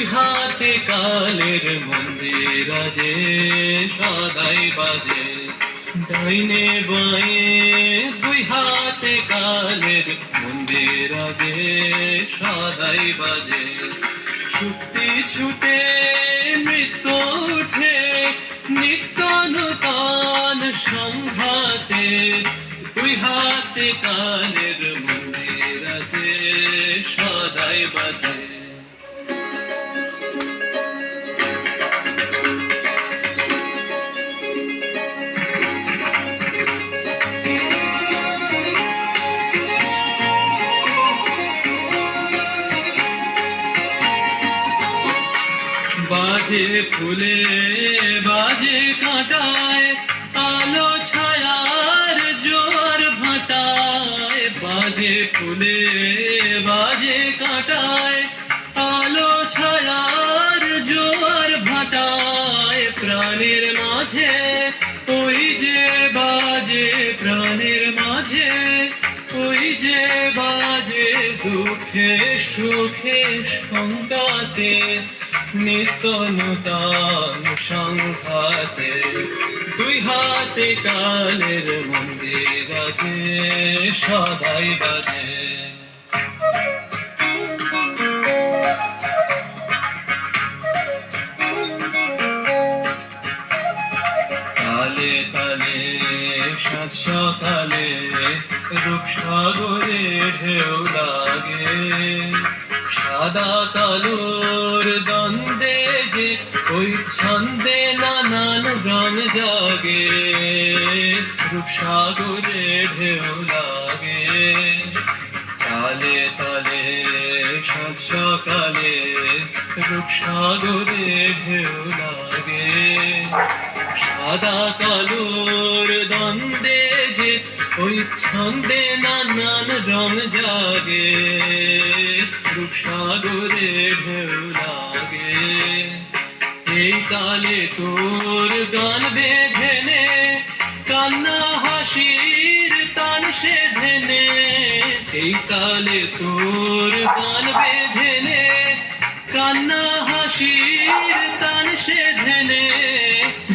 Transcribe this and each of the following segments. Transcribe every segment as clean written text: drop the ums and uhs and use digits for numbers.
দুই হাতে কালের মন্দির আজে সদাই বাজে, ডাইনে বাঁয়ে দুই হাতে কালের মন্দির আজে সদাই বাজে। শক্তি ছুটে মৃত্যু উঠে নিত্য নূতন সংঘাতে, দুই হাতে কালের মন্দির আজে সদাই বাজে। বাজে ফুলে বাজে কাঁটায় আলো ছায়ার জোয়ার ভাটায়, বাজে ফুলে বাজে কাঁটায় আলো ছায়ার জোয়ার ভাটায়, প্রাণের মাঝে ওই যে বাজে, প্রাণের মাঝে ওই যে বাজে, দুঃখে সুখে সংঘাতে নিত্য নূতন সংঘাতে, দুই হাতে কালের মন্দির আজে সদাই বাজে। তালে তালে সাত সকালে রূপসাগরে ঢেউ লাগে, সাদা কালোর দ্বন্দ্বে যে ওই ছন্দে নানান রং জাগে, রূপসাগরে ঢেউ লাগে। তালে তালে সাত সকালে রূপসাগরে ঢেউ লাগে, সাদা কালোর দ্বন্দ্বে যে ওই ছন্দে নানান রং জাগে, রূপসাগরে ঢেউ লাগে। এই তালে তোর গান বেঁধে নে, কান্না হাসির তান সেধে নে, এই তালে তোর গান বেঁধে নে, কান্না হাসির তান সেধে নে।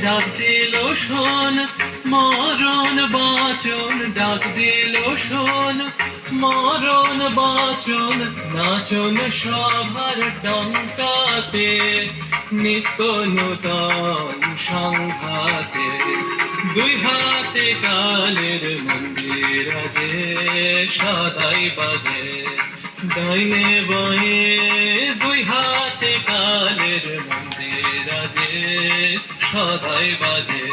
ডাক দিল শোন মরণ বাঁচন, ডাক দিল শোন মরণ বাঁচন, নাচন সভার টঙ্কাতে নিত্য নূতন সংঘাতে, দুই হাতে কালের মন্দির আজে সদাই বাজে, ডাইনে বাঁয়ে দুই হাতে কালের মন্দির আজে সদাই বাজে।